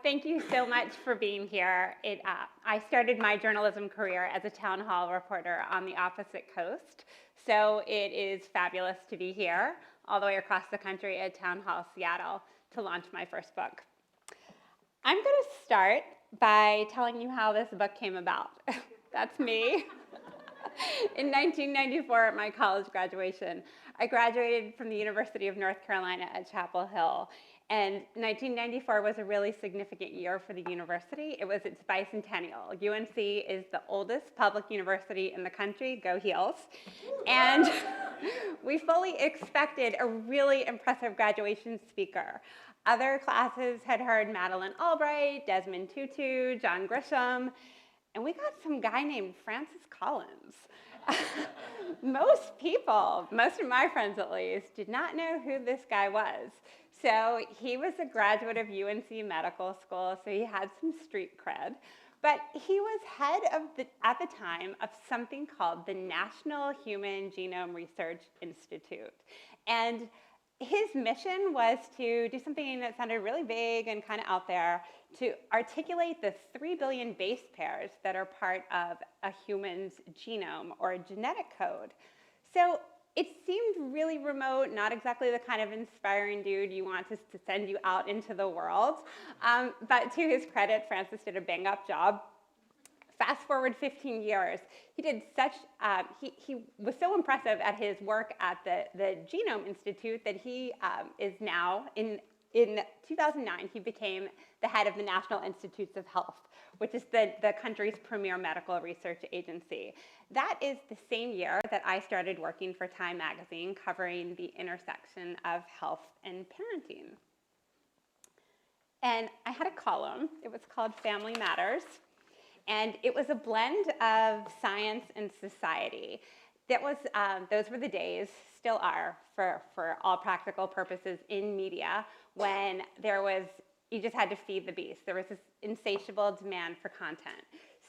Thank you so much for being here. I started my journalism career as a town hall reporter on the opposite coast, so it is fabulous to be here, all the way across the country at Town Hall Seattle, to launch my first book. I'm going to start by telling you how this book came about. That's me. In 1994, at my college graduation, I graduated from the University of North Carolina at Chapel Hill. And 1994 was a really significant year for the university. It was its bicentennial. UNC is the oldest public university in the country, go Heels. And we fully expected a really impressive graduation speaker. Other classes had heard Madeleine Albright, Desmond Tutu, John Grisham, and we got some guy named Francis Collins. Most people, most of my friends at least, did not know who this guy was. So he was a graduate of UNC Medical School, so he had some street cred. But he was head of at the time of something called the National Human Genome Research Institute. And his mission was to do something that sounded really vague and kind of out there, to articulate the 3 billion base pairs that are part of a human's genome or a genetic code. So it seemed really remote, not exactly the kind of inspiring dude you want to send you out into the world. But to his credit, Francis did a bang-up job. Fast forward 15 years, he did such, he was so impressive at his work at the Genome Institute that he is now, in 2009, he became the head of the National Institutes of Health, which is the country's premier medical research agency. That is the same year that I started working for Time magazine, covering the intersection of health and parenting. And I had a column. It was called Family Matters. And it was a blend of science and society. That was, those were the days, still are, for all practical purposes in media, when you just had to feed the beast. There was this insatiable demand for content.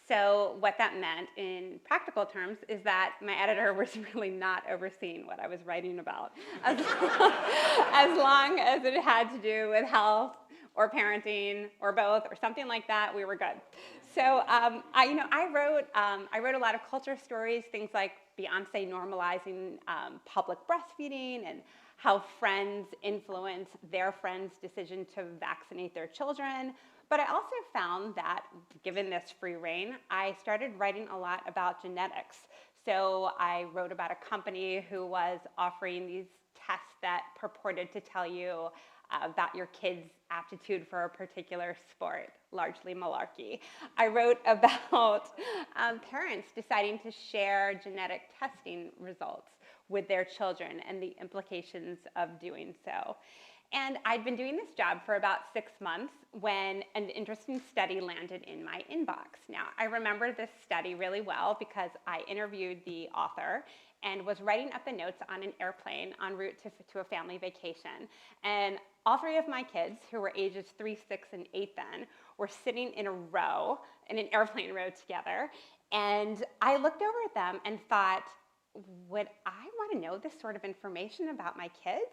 So what that meant in practical terms is that my editor was really not overseeing what I was writing about, as long as it had to do with health or parenting or both or something like that, we were good. So I wrote a lot of culture stories, things like Beyonce normalizing public breastfeeding and how friends influence their friends' decision to vaccinate their children. But I also found that, given this free reign, I started writing a lot about genetics. So I wrote about a company who was offering these tests that purported to tell you about your kid's aptitude for a particular sport, largely malarkey. I wrote about parents deciding to share genetic testing results with their children and the implications of doing so. And I'd been doing this job for about 6 months when an interesting study landed in my inbox. Now, I remember this study really well because I interviewed the author and was writing up the notes on an airplane en route to a family vacation. And all 3 of my kids, who were ages 3, 6, and 8 then, were sitting in a row, in an airplane row together. And I looked over at them and thought, would I want to know this sort of information about my kids?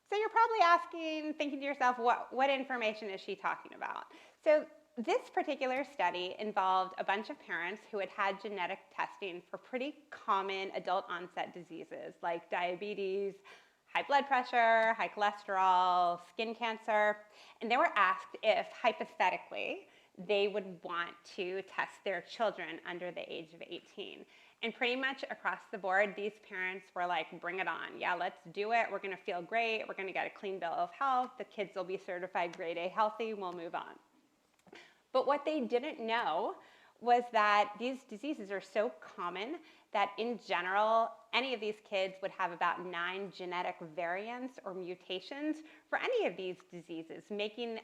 So you're probably thinking to yourself, what information is she talking about? So this particular study involved a bunch of parents who had had genetic testing for pretty common adult onset diseases like diabetes, high blood pressure, high cholesterol, skin cancer, and they were asked if, hypothetically, they would want to test their children under the age of 18. And pretty much across the board, these parents were like, bring it on. Yeah, let's do it. We're going to feel great. We're going to get a clean bill of health. The kids will be certified grade A healthy. We'll move on. But what they didn't know was that these diseases are so common that in general, any of these kids would have about 9 genetic variants or mutations for any of these diseases, making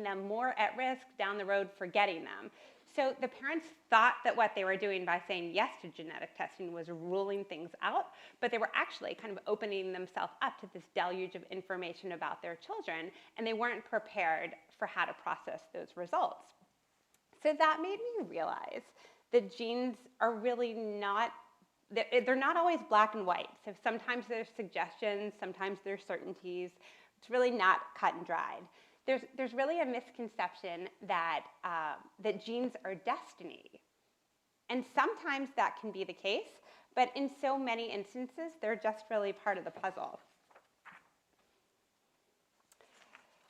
them more at risk down the road for getting them. So the parents thought that what they were doing by saying yes to genetic testing was ruling things out, but they were actually kind of opening themselves up to this deluge of information about their children, and they weren't prepared for how to process those results. So that made me realize that genes are really they're not always black and white. So sometimes there's suggestions, sometimes there's certainties. It's really not cut and dried. there's really a misconception that, that genes are destiny. And sometimes that can be the case, but in so many instances, they're just really part of the puzzle.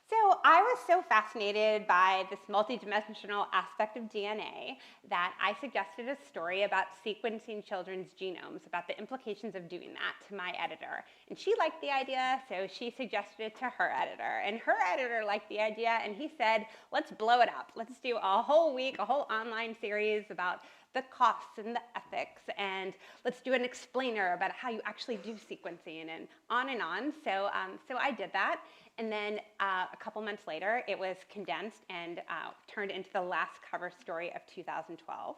So I was so fascinated by this multidimensional aspect of DNA that I suggested a story about sequencing children's genomes, about the implications of doing that, to my editor. And she liked the idea, so she suggested it to her editor. And her editor liked the idea, and he said, let's blow it up. Let's do a whole week, a whole online series about the costs and the ethics, and let's do an explainer about how you actually do sequencing, and on and on. So I did that. And then a couple months later, it was condensed and turned into the last cover story of 2012.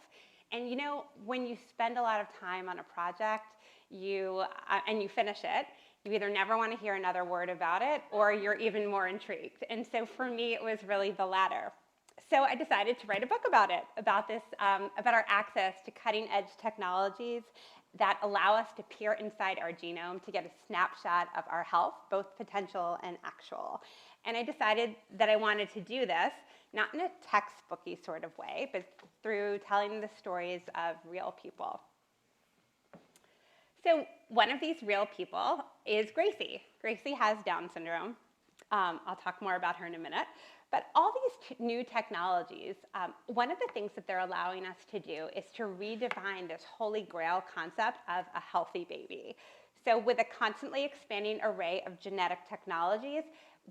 And you know, when you spend a lot of time on a project, and you finish it, you either never want to hear another word about it, or you're even more intrigued. And so for me, it was really the latter. So I decided to write a book about it, about our access to cutting-edge technologies that allow us to peer inside our genome to get a snapshot of our health, both potential and actual. And I decided that I wanted to do this, not in a textbooky sort of way, but through telling the stories of real people. So one of these real people is Gracie. Gracie has Down syndrome. I'll talk more about her in a minute. But all these new technologies, one of the things that they're allowing us to do is to redefine this holy grail concept of a healthy baby. So with a constantly expanding array of genetic technologies,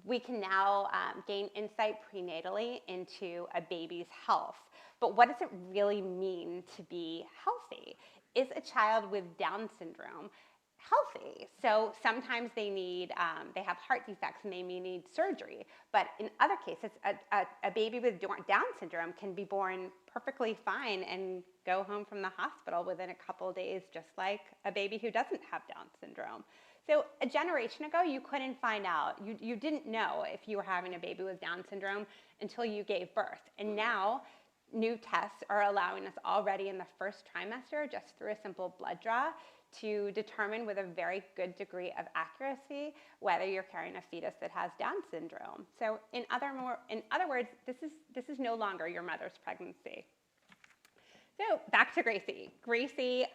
we can now gain insight prenatally into a baby's health. But what does it really mean to be healthy? Is a child with Down syndrome healthy? So sometimes they have heart defects and they may need surgery. But in other cases, a baby with Down syndrome can be born perfectly fine and go home from the hospital within a couple of days, just like a baby who doesn't have Down syndrome. So a generation ago, you couldn't find out. You didn't know if you were having a baby with Down syndrome until you gave birth. And now, new tests are allowing us already in the first trimester, just through a simple blood draw, to determine with a very good degree of accuracy whether you're carrying a fetus that has Down syndrome. So in other words, this is no longer your mother's pregnancy. So back to Gracie. Gracie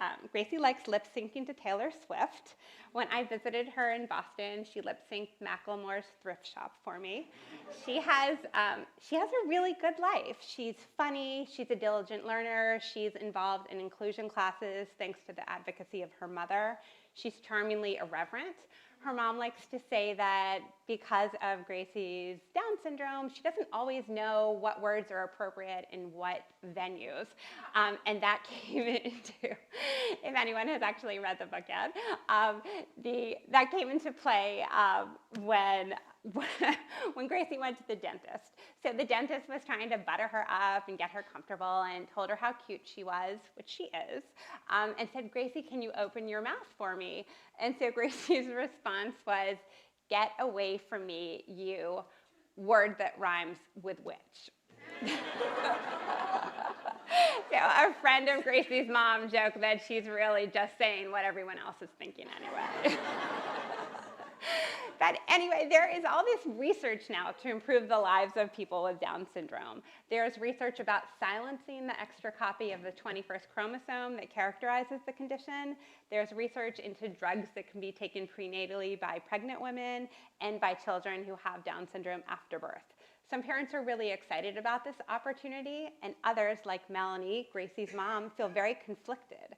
likes lip syncing to Taylor Swift. When I visited her in Boston, she lip synced Macklemore's Thrift Shop for me. She has a really good life. She's funny, she's a diligent learner, she's involved in inclusion classes thanks to the advocacy of her mother. She's charmingly irreverent. Her mom likes to say that because of Gracie's Down syndrome, she doesn't always know what words are appropriate in what venues. And that came into, if anyone has actually read the book yet, that came into play when Gracie went to the dentist. So the dentist was trying to butter her up and get her comfortable and told her how cute she was, which she is, and said, "Gracie, can you open your mouth for me?" And so Gracie's response was, "Get away from me, you word that rhymes with witch." So a friend of Gracie's mom joked that she's really just saying what everyone else is thinking anyway. But anyway, there is all this research now to improve the lives of people with Down syndrome. There's research about silencing the extra copy of the 21st chromosome that characterizes the condition. There's research into drugs that can be taken prenatally by pregnant women and by children who have Down syndrome after birth. Some parents are really excited about this opportunity, and others, like Melanie, Gracie's mom, feel very conflicted.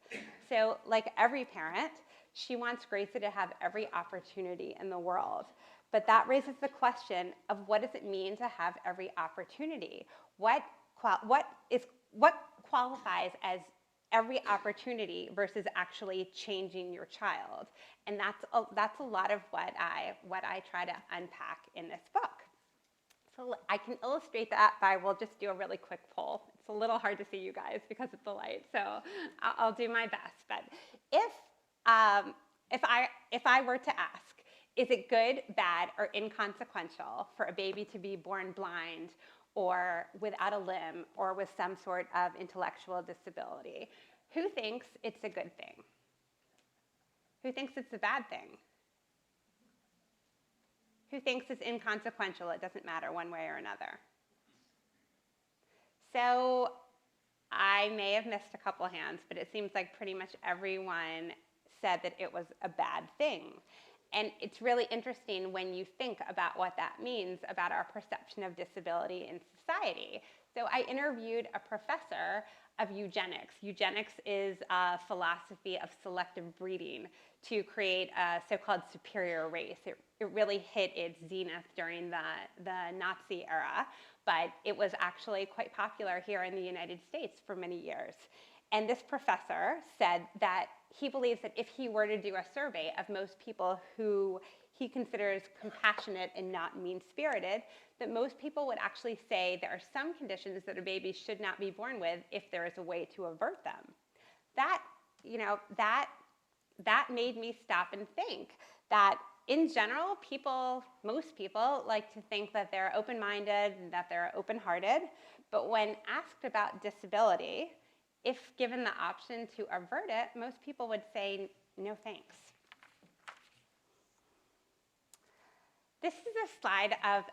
So like every parent, she wants Gracie to have every opportunity in the world. But that raises the question of what does it mean to have every opportunity? What qualifies as every opportunity versus actually changing your child? And that's a lot of what I try to unpack in this book. So I can illustrate that by, we'll just do a really quick poll. It's a little hard to see you guys because of the light, so I'll do my best. But if I were to ask, is it good, bad, or inconsequential for a baby to be born blind or without a limb or with some sort of intellectual disability? Who thinks it's a good thing? Who thinks it's a bad thing? Who thinks it's inconsequential, it doesn't matter one way or another? So I may have missed a couple hands, but it seems like pretty much everyone said that it was a bad thing. And it's really interesting when you think about what that means about our perception of disability in society. So I interviewed a professor of eugenics. Eugenics is a philosophy of selective breeding to create a so-called superior race. It really hit its zenith during the Nazi era, but it was actually quite popular here in the United States for many years. And this professor said that he believes that if he were to do a survey of most people who he considers compassionate and not mean-spirited, that most people would actually say there are some conditions that a baby should not be born with if there is a way to avert them. That, you know, that made me stop and think that in general, most people like to think that they're open-minded and that they're open-hearted, but when asked about disability, if given the option to avert it, most people would say, no thanks. This is a slide of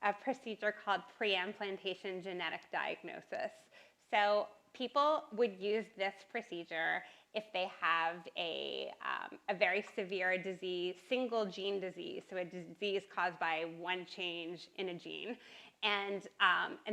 a procedure called pre-implantation genetic diagnosis. So people would use this procedure if they have a very severe disease, single gene disease, so a disease caused by one change in a gene, and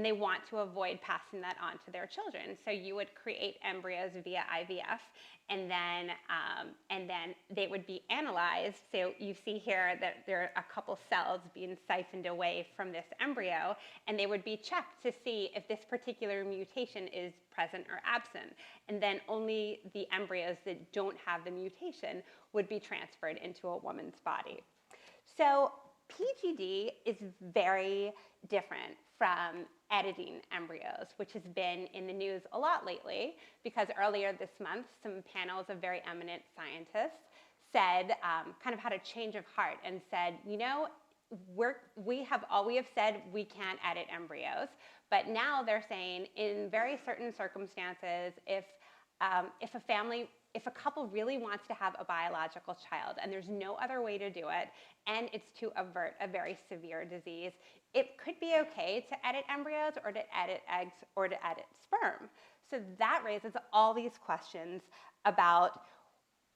they want to avoid passing that on to their children. So you would create embryos via IVF, and then they would be analyzed. So you see here that there are a couple cells being siphoned away from this embryo, and they would be checked to see if this particular mutation is present or absent. And then only the embryos that don't have the mutation would be transferred into a woman's body. So PGD is very different from editing embryos, which has been in the news a lot lately, because earlier this month, some panels of very eminent scientists said, kind of had a change of heart and said, you know, we have said we can't edit embryos, but now they're saying in very certain circumstances, if a couple really wants to have a biological child and there's no other way to do it, and it's to avert a very severe disease, it could be okay to edit embryos or to edit eggs or to edit sperm. So that raises all these questions about,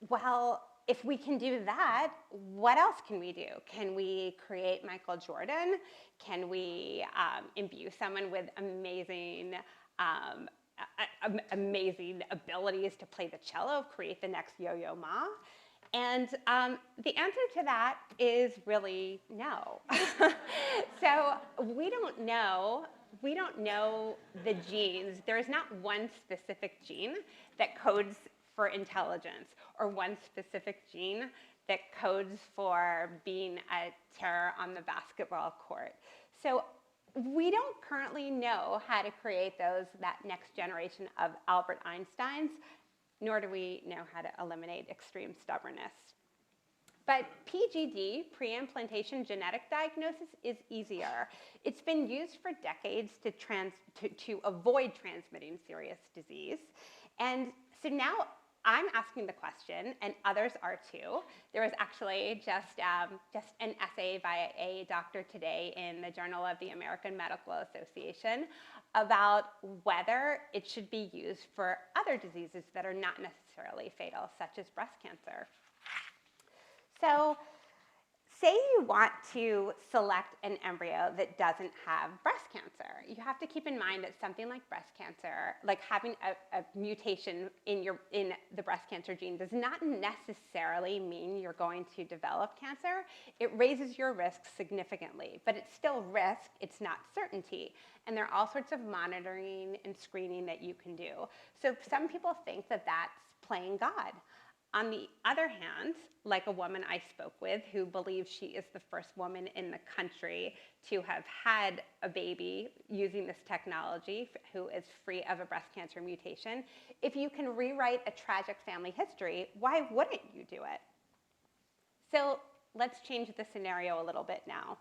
well, if we can do that, what else can we do? Can we create Michael Jordan? Can we imbue someone with amazing abilities to play the cello, create the next Yo-Yo Ma? And the answer to that is really no. So we don't know the genes. There is not one specific gene that codes for intelligence or one specific gene that codes for being a terror on the basketball court. So we don't currently know how to create that next generation of Albert Einsteins, nor do we know how to eliminate extreme stubbornness. But PGD, pre-implantation genetic diagnosis, is easier. It's been used for decades to avoid transmitting serious disease. And so now I'm asking the question, and others are too. There was actually just an essay by a doctor today in the Journal of the American Medical Association about whether it should be used for other diseases that are not necessarily fatal, such as breast cancer. So say you want to select an embryo that doesn't have breast cancer. You have to keep in mind that something like breast cancer, like having a mutation in the breast cancer gene, does not necessarily mean you're going to develop cancer. It raises your risk significantly, but it's still risk, it's not certainty. And there are all sorts of monitoring and screening that you can do. So some people think that that's playing God. On the other hand, like a woman I spoke with who believes she is the first woman in the country to have had a baby using this technology, who is free of a breast cancer mutation, if you can rewrite a tragic family history, why wouldn't you do it? So let's change the scenario a little bit now.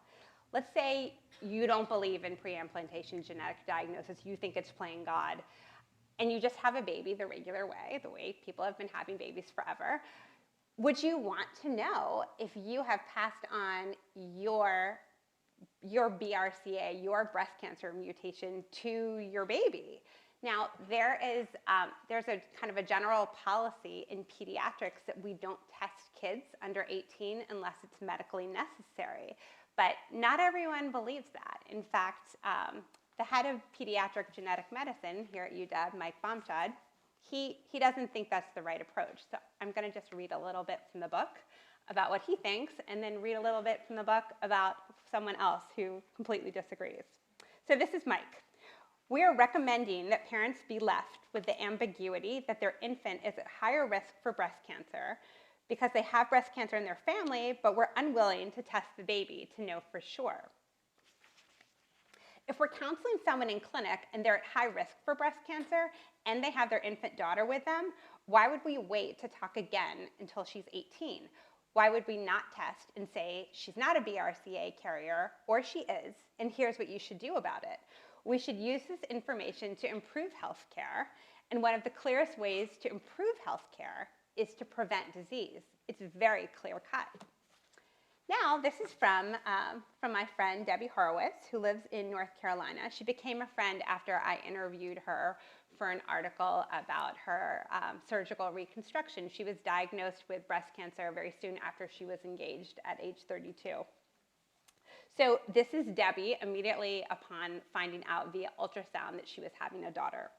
Let's say you don't believe in pre-implantation genetic diagnosis, you think it's playing God, and you just have a baby the regular way, the way people have been having babies forever. Would you want to know if you have passed on your BRCA, your breast cancer mutation, to your baby? Now, there's a kind of a general policy in pediatrics that we don't test kids under 18 unless it's medically necessary. But not everyone believes that. In fact, the head of pediatric genetic medicine here at UW, Mike Baumschad, he doesn't think that's the right approach. So I'm going to just read a little bit from the book about what he thinks, and then read a little bit from the book about someone else who completely disagrees. So this is Mike. We are recommending that parents be left with the ambiguity that their infant is at higher risk for breast cancer because they have breast cancer in their family, but we're unwilling to test the baby to know for sure. If we're counseling someone in clinic and they're at high risk for breast cancer and they have their infant daughter with them, why would we wait to talk again until she's 18? Why would we not test and say she's not a BRCA carrier, or she is, and here's what you should do about it? We should use this information to improve healthcare, and one of the clearest ways to improve healthcare is to prevent disease. It's very clear-cut. Now, this is from my friend Debbie Horowitz, who lives in North Carolina. She became a friend after I interviewed her for an article about her surgical reconstruction. She was diagnosed with breast cancer very soon after she was engaged at age 32. So this is Debbie immediately upon finding out via ultrasound that she was having a daughter.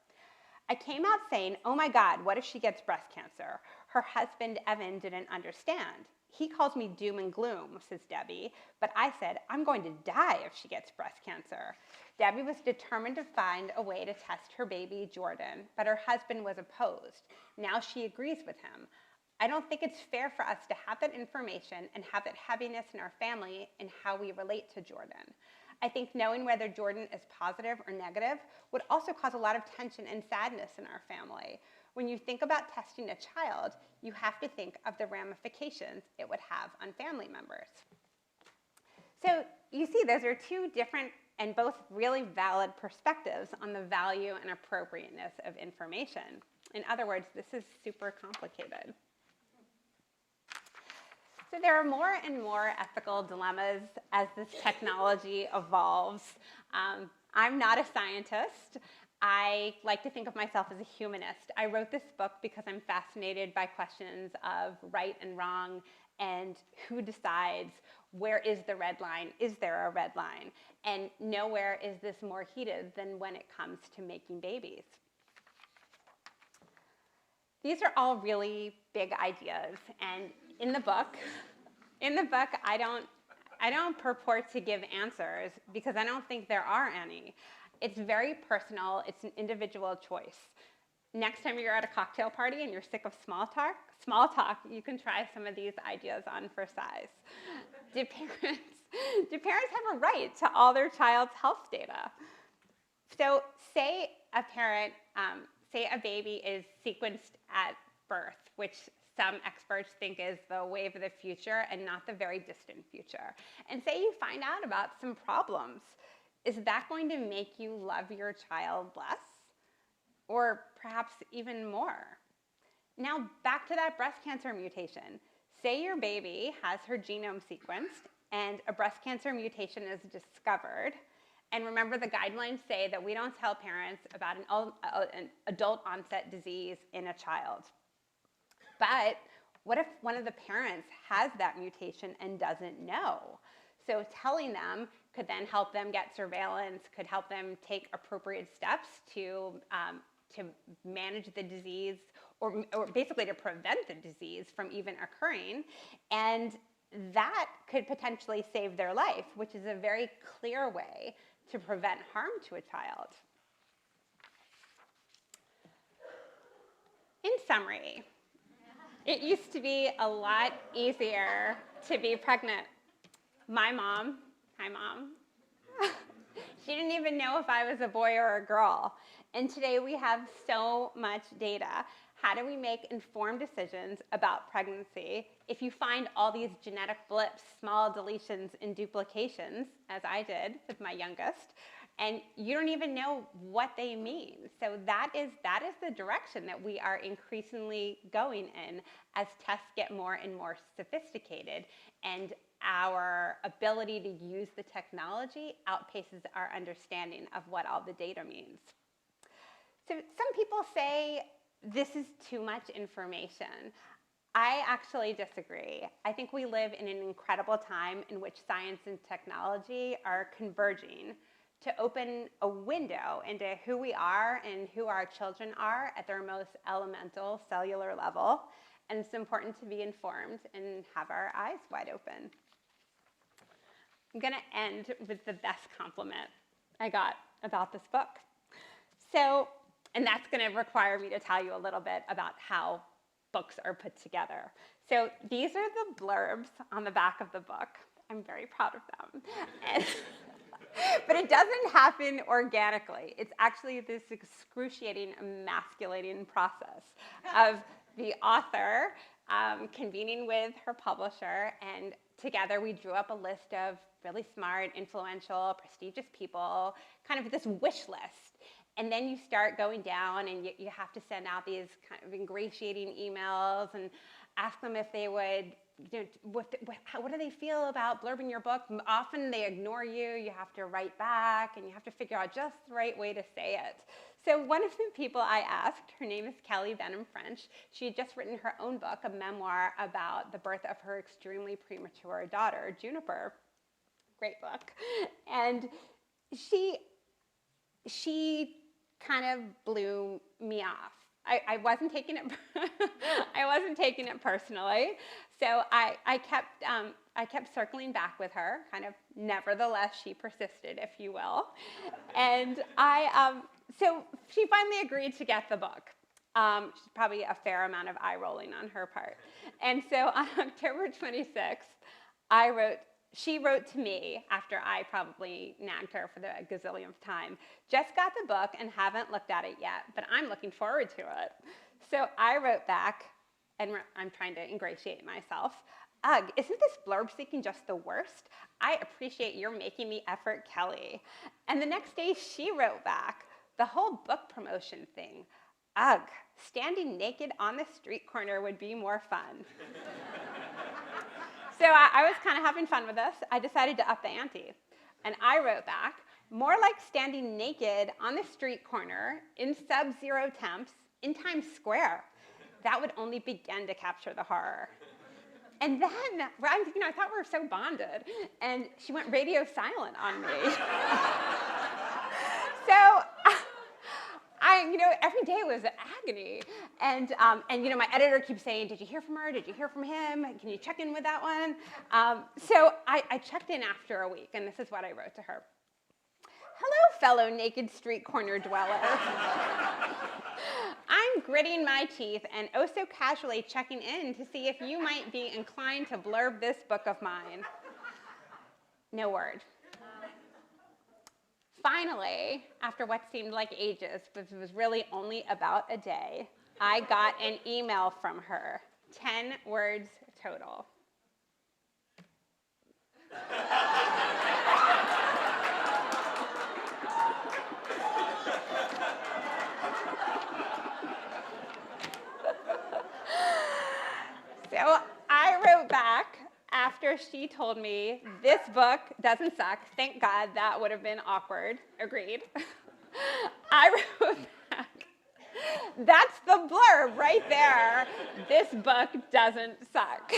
I came out saying, oh my God, what if she gets breast cancer? Her husband, Evan, didn't understand. He calls me doom and gloom, says Debbie, but I said, I'm going to die if she gets breast cancer. Debbie was determined to find a way to test her baby, Jordan, but her husband was opposed. Now she agrees with him. I don't think it's fair for us to have that information and have that heaviness in our family in how we relate to Jordan. I think knowing whether Jordan is positive or negative would also cause a lot of tension and sadness in our family. When you think about testing a child, you have to think of the ramifications it would have on family members. So you see, those are two different and both really valid perspectives on the value and appropriateness of information. In other words, this is super complicated. So there are more and more ethical dilemmas as this technology evolves. I'm not a scientist. I like to think of myself as a humanist. I wrote this book because I'm fascinated by questions of right and wrong and who decides, where is the red line, is there a red line? And nowhere is this more heated than when it comes to making babies. These are all really big ideas, and in the book, I don't purport to give answers because I don't think there are any. It's very personal. It's an individual choice. Next time you're at a cocktail party and you're sick of small talk, you can try some of these ideas on for size. Do parents have a right to all their child's health data? So say a baby is sequenced at birth, which some experts think is the wave of the future and not the very distant future. And say you find out about some problems. Is that going to make you love your child less? Or perhaps even more? Now back to that breast cancer mutation. Say your baby has her genome sequenced and a breast cancer mutation is discovered. And remember, the guidelines say that we don't tell parents about an adult onset disease in a child. But what if one of the parents has that mutation and doesn't know? So telling them could then help them get surveillance, could help them take appropriate steps to manage the disease or basically to prevent the disease from even occurring. And that could potentially save their life, which is a very clear way to prevent harm to a child. In summary, it used to be a lot easier to be pregnant. My mom, hi Mom, she didn't even know if I was a boy or a girl. And today we have so much data. How do we make informed decisions about pregnancy if you find all these genetic blips, small deletions and duplications, as I did with my youngest? and you don't even know what they mean. So that is the direction that we are increasingly going in as tests get more and more sophisticated, and our ability to use the technology outpaces our understanding of what all the data means. So some people say this is too much information. I actually disagree. I think we live in an incredible time in which science and technology are converging to open a window into who we are and who our children are at their most elemental cellular level. And it's important to be informed and have our eyes wide open. I'm going to end with the best compliment I got about this book. So, and that's going to require me to tell you a little bit about how books are put together. So these are the blurbs on the back of the book. I'm very proud of them. But it doesn't happen organically. It's actually this excruciating, emasculating process of the author convening with her publisher, and together we drew up a list of really smart, influential, prestigious people, kind of this wish list. And then you start going down, and you have to send out these kind of ingratiating emails and ask them if they would, what do they feel about blurbing your book? Often they ignore you. You have to write back, and you have to figure out just the right way to say it. So one of the people I asked, her name is Kelly Benham French. She had just written her own book, a memoir about the birth of her extremely premature daughter, Juniper. Great book. And she kind of blew me off. I wasn't taking it. I wasn't taking it personally. So I kept circling back with her. Kind of, nevertheless, she persisted, if you will. And so she finally agreed to get the book. She's probably a fair amount of eye rolling on her part. And so on October 26th, she wrote to me after I probably nagged her for the gazillionth time. Just got the book and haven't looked at it yet, but I'm looking forward to it. So I wrote back, and I'm trying to ingratiate myself. Ugh, isn't this blurb seeking just the worst? I appreciate your making the effort, Kelly. And the next day she wrote back, the whole book promotion thing. Ugh, standing naked on the street corner would be more fun. So I was kind of having fun with this. I decided to up the ante. And I wrote back, more like standing naked on the street corner in sub-zero temps in Times Square. That would only begin to capture the horror. And then, I thought we were so bonded. And she went radio silent on me. So every day was agony. And my editor keeps saying, did you hear from her? Did you hear from him? Can you check in with that one? So I checked in after a week, and this is what I wrote to her. Hello, fellow naked street corner dwellers. I'm gritting my teeth and oh so casually checking in to see if you might be inclined to blurb this book of mine. No word. Finally, after what seemed like ages, but it was really only about a day, I got an email from her, 10 words total. So I wrote back after she told me, this book doesn't suck. Thank God, that would have been awkward. Agreed. I wrote back, that's the blurb right there. This book doesn't suck.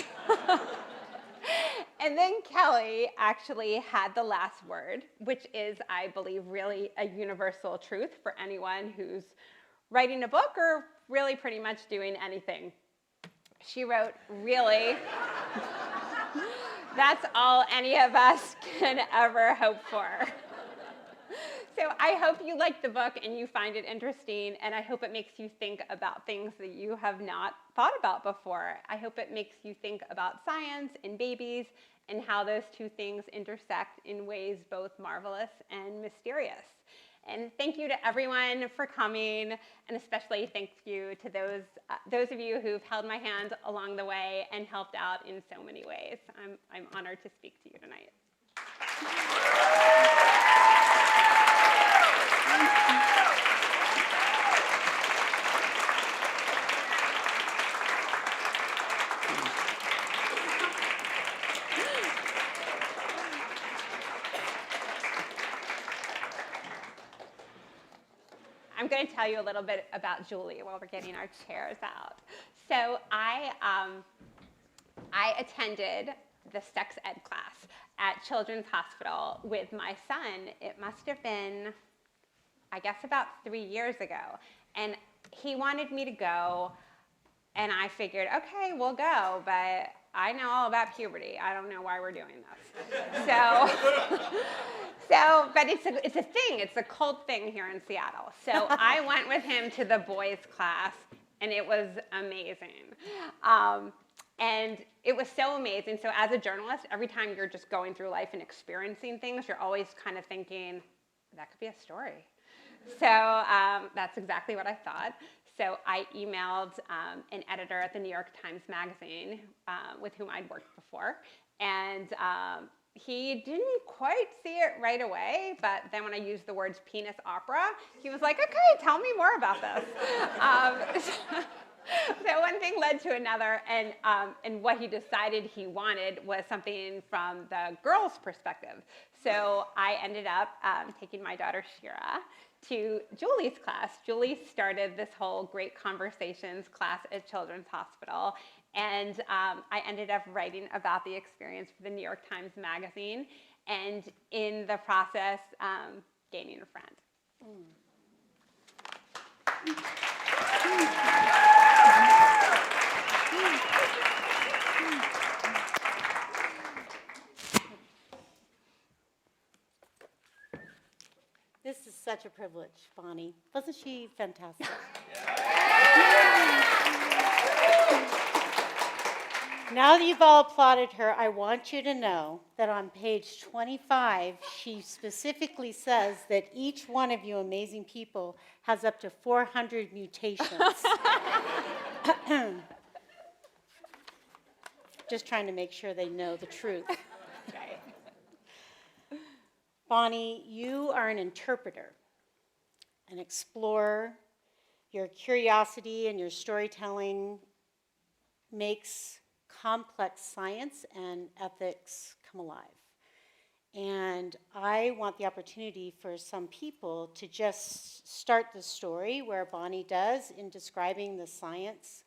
And then Kelly actually had the last word, which is, I believe, really a universal truth for anyone who's writing a book or really pretty much doing anything. She wrote, really? That's all any of us can ever hope for. So I hope you like the book and you find it interesting, and I hope it makes you think about things that you have not thought about before. I hope it makes you think about science and babies and how those two things intersect in ways both marvelous and mysterious. And thank you to everyone for coming, and especially thank you to those of you who've held my hand along the way and helped out in so many ways. I'm honored to speak to you tonight. going to tell you a little bit about Julie while we're getting our chairs out. So I attended the sex ed class at Children's Hospital with my son. It must have been, I guess, about 3 years ago. And he wanted me to go, and I figured, okay, we'll go, but I know all about puberty. I don't know why we're doing this. But it's a thing. It's a cult thing here in Seattle. So I went with him to the boys' class, and it was amazing. And it was so amazing. So as a journalist, every time you're just going through life and experiencing things, you're always kind of thinking, that could be a story. So that's exactly what I thought. So I emailed an editor at the New York Times Magazine with whom I'd worked before. And he didn't quite see it right away, but then when I used the words penis opera, he was like, okay, tell me more about this. So one thing led to another, and what he decided he wanted was something from the girls' perspective. So I ended up taking my daughter Shira to Julie's class. Julie started this whole Great Conversations class at Children's Hospital, and I ended up writing about the experience for the New York Times Magazine, and in the process, gaining a friend. This is such a privilege, Bonnie. Wasn't she fantastic? Now that you've all applauded her, I want you to know that on page 25, she specifically says that each one of you amazing people has up to 400 mutations. Just trying to make sure they know the truth. Right. Bonnie, you are an interpreter, an explorer. Your curiosity and your storytelling makes complex science and ethics come alive. And I want the opportunity for some people to just start the story where Bonnie does in describing the science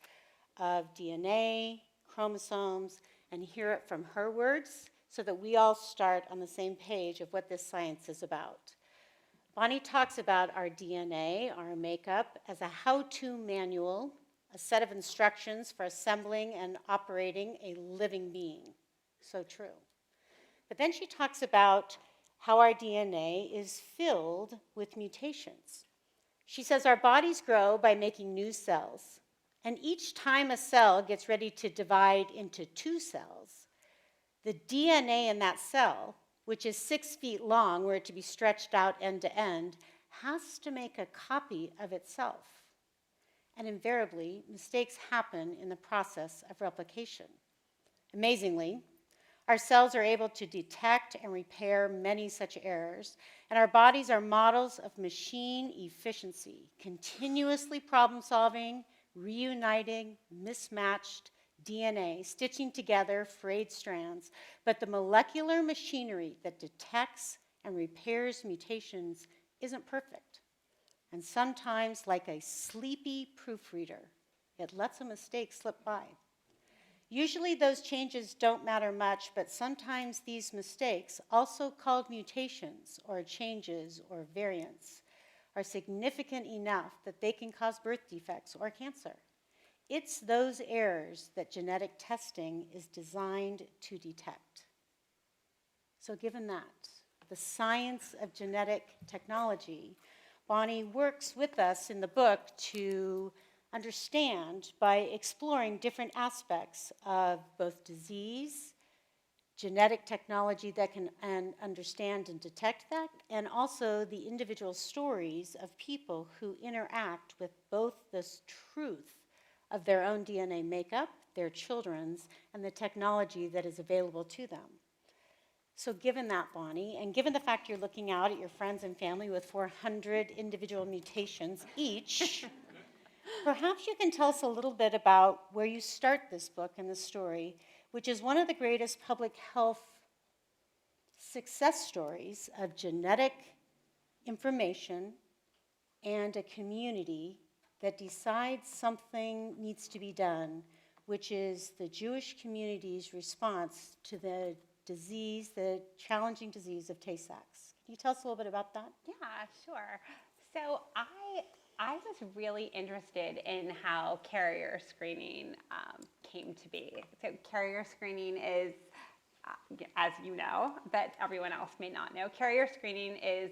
of DNA, chromosomes, and hear it from her words so that we all start on the same page of what this science is about. Bonnie talks about our DNA, our makeup, as a how-to manual, a set of instructions for assembling and operating a living being. So true. But then she talks about how our DNA is filled with mutations. She says our bodies grow by making new cells, and each time a cell gets ready to divide into 2 cells, the DNA in that cell, which is 6 feet long, were it to be stretched out end to end, has to make a copy of itself. And invariably, mistakes happen in the process of replication. Amazingly, our cells are able to detect and repair many such errors, and our bodies are models of machine efficiency, continuously problem-solving, reuniting, mismatched DNA, stitching together frayed strands. But the molecular machinery that detects and repairs mutations isn't perfect. And sometimes, like a sleepy proofreader, it lets a mistake slip by. Usually those changes don't matter much, but sometimes these mistakes, also called mutations or changes or variants, are significant enough that they can cause birth defects or cancer. It's those errors that genetic testing is designed to detect. So given that, the science of genetic technology, Bonnie works with us in the book to understand by exploring different aspects of both disease, genetic technology that can understand and detect that, and also the individual stories of people who interact with both this truth of their own DNA makeup, their children's, and the technology that is available to them. So given that, Bonnie, and given the fact you're looking out at your friends and family with 400 individual mutations each, perhaps you can tell us a little bit about where you start this book and this story, which is one of the greatest public health success stories of genetic information and a community that decides something needs to be done, which is the Jewish community's response to the disease, the challenging disease of Tay Sachs. Can you tell us a little bit about that? Yeah, sure. So I was really interested in how carrier screening came to be. So carrier screening is, as you know, but everyone else may not know, carrier screening is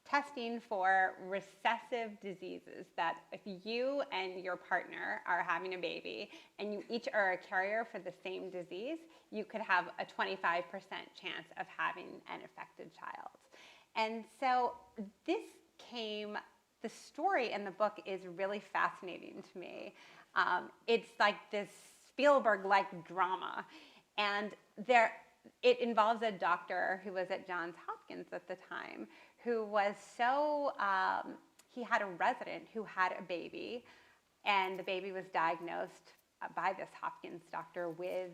testing for recessive diseases, that if you and your partner are having a baby and you each are a carrier for the same disease, you could have a 25% chance of having an affected child. And so the story in the book is really fascinating to me. It's like this Spielberg-like drama. And it involves a doctor who was at Johns Hopkins at the time, who was he had a resident who had a baby, and the baby was diagnosed by this Hopkins doctor with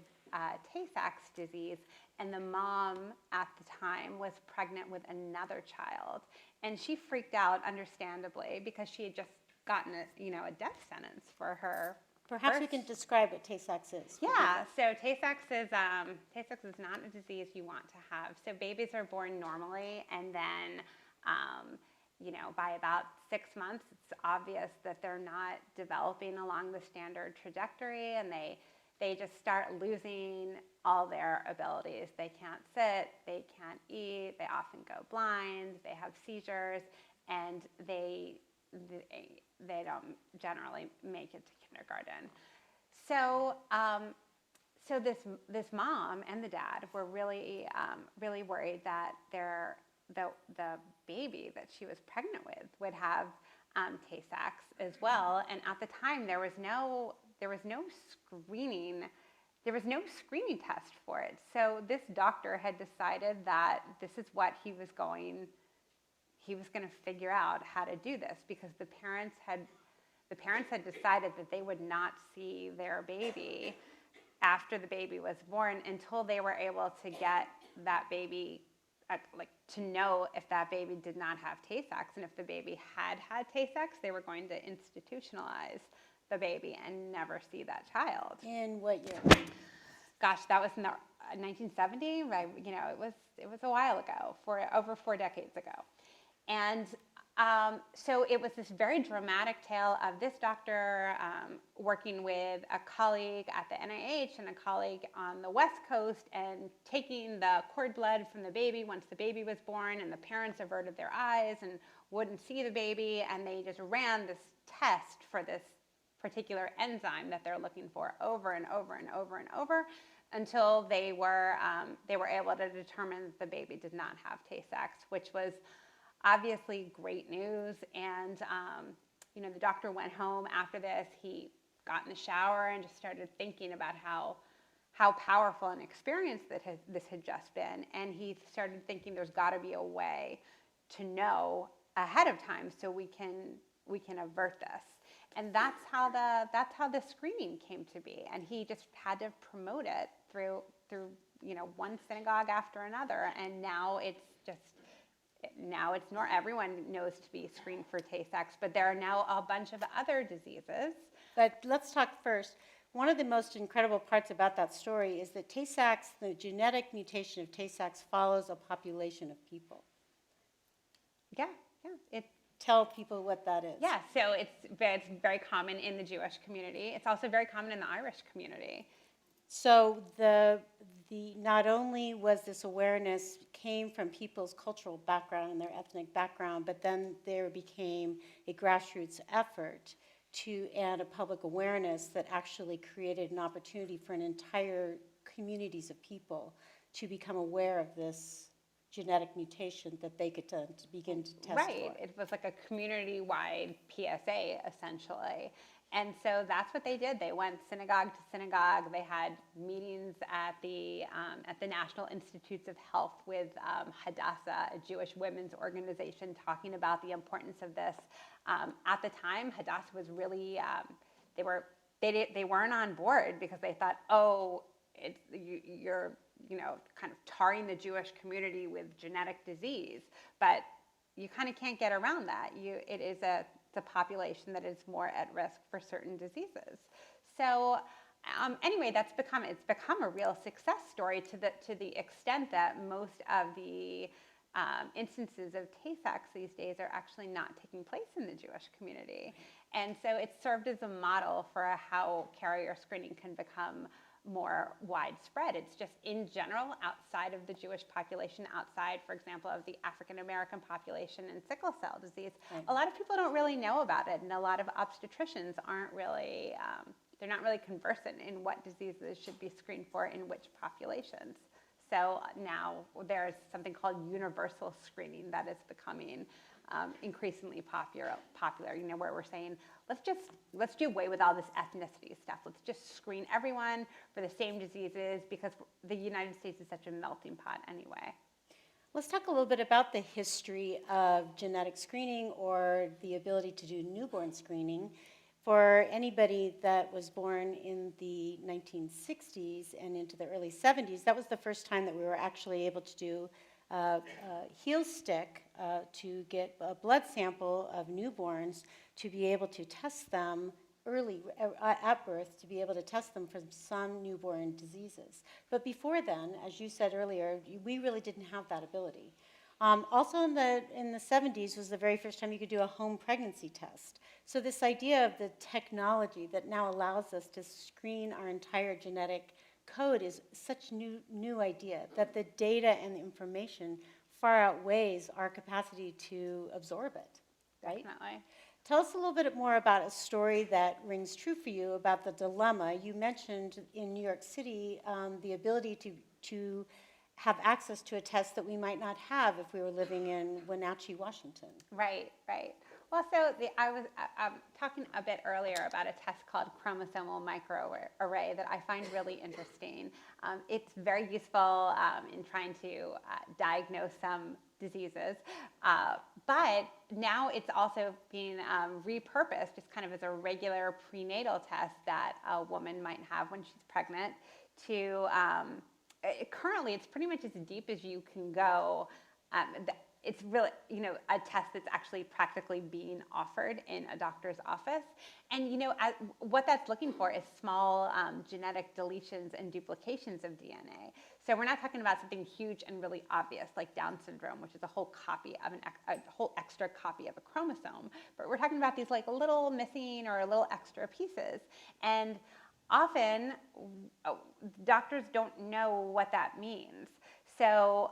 Tay Sachs disease, and the mom at the time was pregnant with another child. And she freaked out, understandably, because she had just gotten a death sentence for her. Perhaps you can describe what Tay Sachs is. Yeah, so Tay Sachs is not a disease you want to have. So babies are born normally, and then, by about 6 months, it's obvious that they're not developing along the standard trajectory, and they just start losing all their abilities. They can't sit, they can't eat, they often go blind, they have seizures, and they don't generally make it to kindergarten. So this mom and the dad were really worried that the baby that she was pregnant with would have Tay Sachs as well. And at the time, there was no screening test for it. So this doctor had decided that this is what he was going to figure out how to do this, because the parents had decided that they would not see their baby after the baby was born until they were able to get that baby, to know if that baby did not have Tay Sachs. And if the baby had Tay Sachs, they were going to institutionalize the baby and never see that child. In what year? Gosh, that was in the 1970, right? It was a while ago, over 4 decades ago. And so it was this very dramatic tale of this doctor working with a colleague at the NIH and a colleague on the West Coast, and taking the cord blood from the baby once the baby was born, and the parents averted their eyes and wouldn't see the baby, and they just ran this test for this particular enzyme that they're looking for over and over and over and over, until they were able to determine that the baby did not have Tay Sachs, which was obviously great news. And the doctor went home after this. He got in the shower and just started thinking about how powerful an experience this had just been. And he started thinking, there's got to be a way to know ahead of time so we can avert this. And that's how the screening came to be. And he just had to promote it through one synagogue after another. And now everyone knows to be screened for Tay Sachs, but there are now a bunch of other diseases. But let's talk first. One of the most incredible parts about that story is that Tay Sachs, the genetic mutation of Tay Sachs, follows a population of people. Yeah. Tell people what that is. Yeah, so it's very common in the Jewish community. It's also very common in the Irish community. So not only was this awareness came from people's cultural background and their ethnic background, but then there became a grassroots effort and a public awareness that actually created an opportunity for an entire communities of people to become aware of this genetic mutation that they could begin to test Right. for. It was like a community-wide PSA, essentially. And so that's what they did. They went synagogue to synagogue. They had meetings at the National Institutes of Health with Hadassah, a Jewish women's organization, talking about the importance of this. At the time, Hadassah was really they weren't on board, because they thought, you're kind of tarring the Jewish community with genetic disease. But you kind of can't get around that. It is it's a population that is more at risk for certain diseases. So anyway, it's become a real success story to the extent that most of the instances of Tay Sachs these days are actually not taking place in the Jewish community. And so it's served as a model for how carrier screening can become more widespread. It's just in general outside of the Jewish population, outside, for example, of the African American population and sickle cell disease. Right. A lot of people don't really know about it, and a lot of obstetricians aren't really, they're not really conversant in what diseases should be screened for in which populations. So now there's something called universal screening that is becoming increasingly popular, where we're saying, let's do away with all this ethnicity stuff. Let's just screen everyone for the same diseases, because the United States is such a melting pot anyway. Let's talk a little bit about the history of genetic screening, or the ability to do newborn screening. For anybody that was born in the 1960s and into the early 70s, that was the first time that we were actually able to do a heel stick to get a blood sample of newborns, to be able to test them early at birth, to be able to test them for some newborn diseases. But before then, as you said earlier, we really didn't have that ability. Also in the 70s was the very first time you could do a home pregnancy test. So this idea of the technology that now allows us to screen our entire genetic code is such new idea, that the data and the information far outweighs our capacity to absorb it, right? Definitely. Tell us a little bit more about a story that rings true for you about the dilemma. You mentioned in New York City the ability to have access to a test that we might not have if we were living in Wenatchee, Washington. Right. Well, so I was talking a bit earlier about a test called chromosomal microarray that I find really interesting. It's very useful in trying to diagnose some diseases, but now it's also being repurposed just kind of as a regular prenatal test that a woman might have when she's pregnant. Currently, it's pretty much as deep as you can go. It's really, a test that's actually practically being offered in a doctor's office. And, what that's looking for is small genetic deletions and duplications of DNA. So we're not talking about something huge and really obvious like Down syndrome, which is a whole copy of a whole extra copy of a chromosome. But we're talking about these like little missing or little extra pieces. And often, doctors don't know what that means. So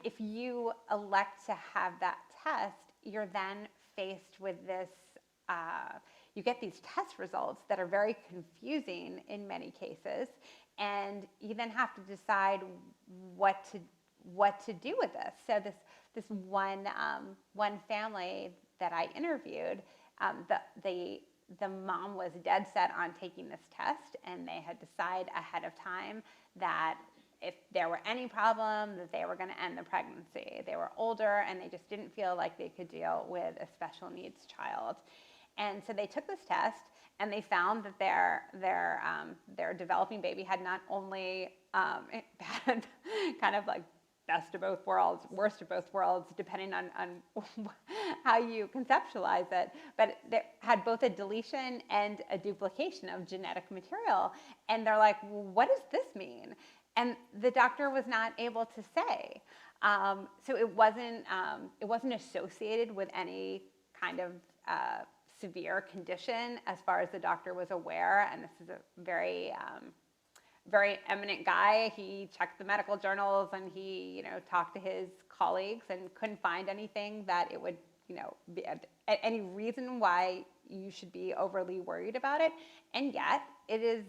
if you elect to have that test, you're then faced with this, you get these test results that are very confusing in many cases, and you then have to decide what to do with this. So this one family that I interviewed, the mom was dead set on taking this test, and they had decided ahead of time that if there were any problem, that they were going to end the pregnancy. They were older, and they just didn't feel like they could deal with a special needs child. And so they took this test, and they found that their developing baby had not only had kind of like best of both worlds, worst of both worlds, depending on how you conceptualize it, but they had both a deletion and a duplication of genetic material. And they're like, well, what does this mean? And the doctor was not able to say. So it wasn't associated with any kind of severe condition as far as the doctor was aware. And this is a very eminent guy. He checked the medical journals, and he talked to his colleagues and couldn't find anything that it would be any reason why you should be overly worried about it. And yet it is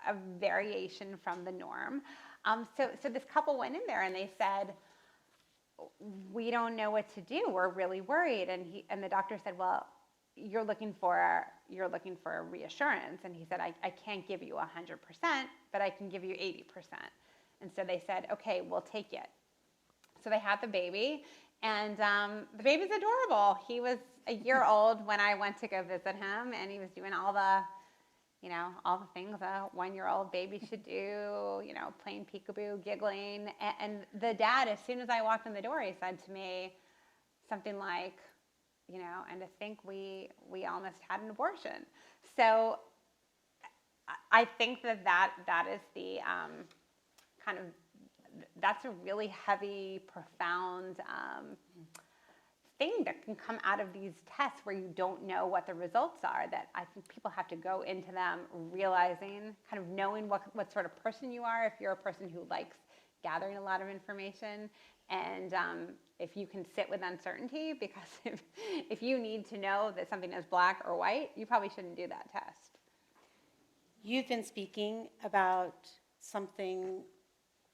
a variation from the norm. So this couple went in there and they said, we don't know what to do. We're really worried. And the doctor said, well, you're looking for a reassurance. And he said, I can't give you 100%, but I can give you 80%. And so they said, okay, we'll take it. So they had the baby, and the baby's adorable. He was a year old when I went to go visit him, and he was doing all the things a 1-year-old baby should do, playing peekaboo, giggling. And the dad, as soon as I walked in the door, he said to me, something like, and to think we almost had an abortion. So I think that is the kind of, that's a really heavy, profound thing that can come out of these tests where you don't know what the results are, that I think people have to go into them realizing, kind of knowing what sort of person you are, if you're a person who likes gathering a lot of information, and if you can sit with uncertainty, because if you need to know that something is black or white, you probably shouldn't do that test. You've been speaking about something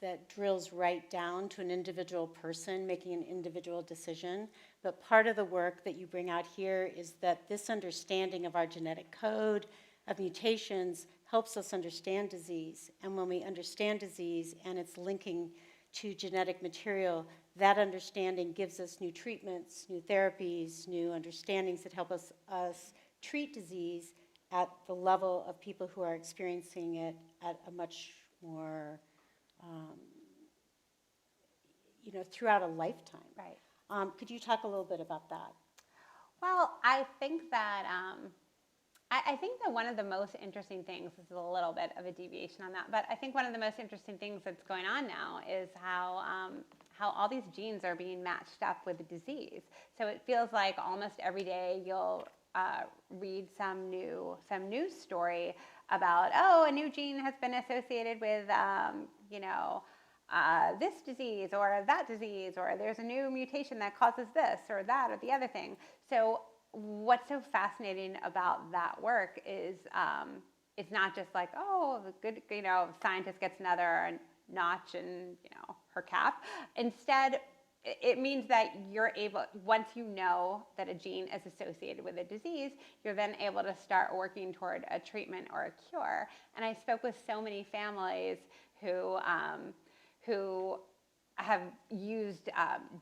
that drills right down to an individual person making an individual decision. But part of the work that you bring out here is that this understanding of our genetic code, of mutations, helps us understand disease. And when we understand disease and it's linking to genetic material, that understanding gives us new treatments, new therapies, new understandings that help us treat disease at the level of people who are experiencing it at a much more throughout a lifetime. Right. Could you talk a little bit about that? Well, I think that I think that one of the most interesting things, this is a little bit of a deviation on that, but I think one of the most interesting things that's going on now is how all these genes are being matched up with the disease. So it feels like almost every day you'll read some news story about, a new gene has been associated with this disease or that disease, or there's a new mutation that causes this or that or the other thing. So what's so fascinating about that work is it's not just like, the good, scientist gets another notch in, her cap. Instead, it means that you're able, once you know that a gene is associated with a disease, you're then able to start working toward a treatment or a cure. And I spoke with so many families who have used